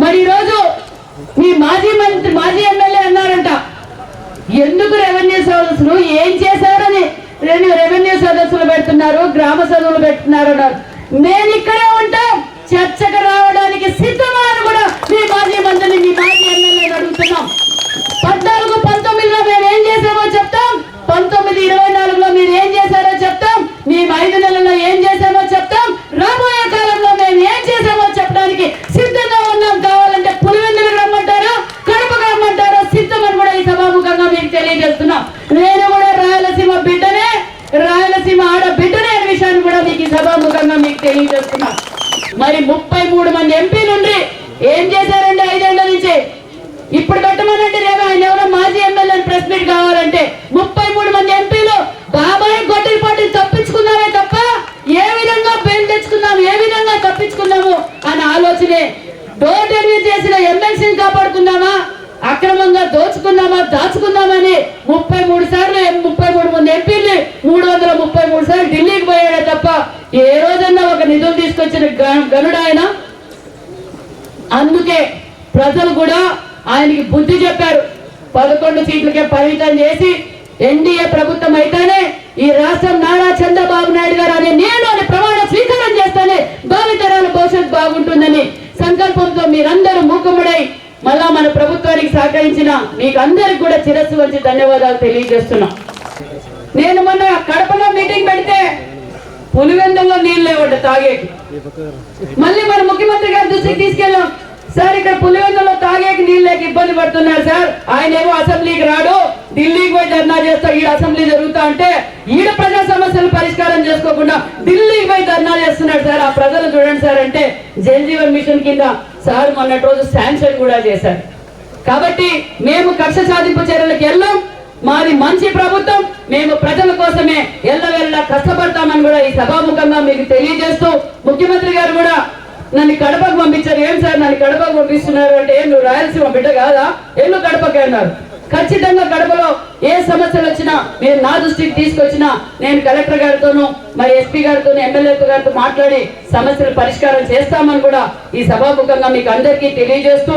మరి ఈరోజు మీ మాజీ ఎమ్మెల్యే అన్నారంట, ఎందుకు రెవెన్యూ సదస్సులు ఏం చేశారని రెవెన్యూ సదస్సులు పెడుతున్నారు, గ్రామ సభలు పెడుతున్నారు అన్నారు. నేను ఇక్కడే ఉంటాం, చర్చకు రావడానికి సిద్ధమా అని కూడా మీ మాజీ మంత్రిని, మీ మాజీ ఎమ్మెల్యేని అడుగుతున్నాం. 14-19లో మేము ఏం చేసామో చెప్తాం, 19-24లో మీరు ఏం చేశారో చెప్తాం, మేము 5 నెలల్లో ఏం చేశామో చెప్తాం, రాబోయే కాలంలో మేము ఏం చేసామో చెప్పడానికి సిద్ధంగా ఉన్నాం. కావాలంటే పులివెందులకు రమ్మంటారా, కడపకు రమ్మంటారా, సిద్ధమని కూడా ఈ సభాముఖంగా మీకు తెలియజేస్తున్నాం. నేను కూడా రాయలసీమ బిడ్డనే, రాయలసీమ ఆడబిడ్డనే అనే విషయాన్ని కూడా మీకు ఈ సభాముఖంగా మీకు తెలియజేస్తున్నాం. మరి 33 మంది ఎంపీలు ఉండి ఏం చేశారండి 5 ఏళ్ల నుంచి? ఇప్పుడు పెట్టమనండి, రేపు ఆయన ఎవరో మాజీ ఎమ్మెల్యే ప్రెస్ మీట్ కావాలంటే 33 మంది ఎంపీలు బాబాయ్ గొడ్డలి పార్టీ తప్పించుకున్నామే తప్ప ఏ విధంగా బెయిల్ తెచ్చుకున్నాము, ఏ విధంగా తప్పించుకున్నాము అనే ఆలోచనే. డోర్ డెలివరీ చేసిన ఎమ్మెల్సీని కాపాడుకున్నామా, అక్రమంగా దోచుకున్నామా, దాచుకున్నామని 33 సార్లు 33 మంది ఎంపీలు 333 సార్లు ఢిల్లీకి పోయాడే తప్ప ఏ రోజన్నా ఒక నిధులు తీసుకొచ్చిన గనుడు ఆయన. అందుకే ప్రజలు కూడా ఆయనకి బుద్ధి చెప్పారు. 11 సీట్లకే పరిమితం చేసి ఎన్డీఏ ప్రభుత్వం అయితేనే ఈ రాష్ట్రం నారా చంద్రబాబు నాయుడు గారు అనే నేను అని ప్రమాణ స్వీకారం చేస్తేనే భావితరాల భవిష్యత్తు బాగుంటుందని సంకల్పంతో మీరందరూ మూకుమ్మడై మళ్ళా మన ప్రభుత్వానికి సహకరించిన మీకు అందరికి కూడా శిరస్సు వంచి ధన్యవాదాలు తెలియజేస్తున్నా. నేను మొన్న కడపలో మీటింగ్ పెడితే పులివెందుల్లో నీళ్ళు లేవంట తాగేకి. మళ్ళీ మన ముఖ్యమంత్రి గారి దృష్టికి తీసుకెళ్ళాం. సార్ ఇక్కడ పులివెందులో తాగేకి నీళ్ళకి ఇబ్బంది పడుతున్నారు సార్, ఆయన ఏమో అసెంబ్లీకి రాడు, ఢిల్లీకి పోయి ధర్నా చేస్తా, ఈడ అసెంబ్లీ జరుగుతా అంటే ఈడ ప్రజా సమస్యలు పరిష్కారం చేసుకోకుండా ఢిల్లీకి పోయి ధర్నా చేస్తున్నాడు సార్, ఆ ప్రజలు చూడండి సార్ అంటే జల్ జీవన్ మిషన్ కింద సార్ మొన్నటి రోజు శాంక్షన్ కూడా చేశారు. కాబట్టి మేము కక్ష సాధింపు చర్యలకు వెళ్ళాం. మాది మంచి ప్రభుత్వం, మేము ప్రజల కోసమే ఎల్లవెల్ల కష్టపడతామని కూడా ఈ సభాముఖంగా మీకు తెలియజేస్తూ, ముఖ్యమంత్రి గారు కూడా నన్ను కడపకు పంపించారు. ఏం సార్ నన్ను కడపకు పంపిస్తున్నారు అంటే, నువ్వు రాయలసీమ బిడ్డ కాదా, ఎల్లు కడపకి అన్నారు. ఖచ్చితంగా కడపలో ఏ సమస్యలు వచ్చినా మీరు నా దృష్టికి తీసుకొచ్చినా నేను కలెక్టర్ గారితోనూ మరి ఎస్పీ గారితో ఎమ్మెల్యే గారితో మాట్లాడి సమస్యలు పరిష్కారం చేస్తామని కూడా ఈ సభాముఖంగా మీకు అందరికీ తెలియజేస్తూ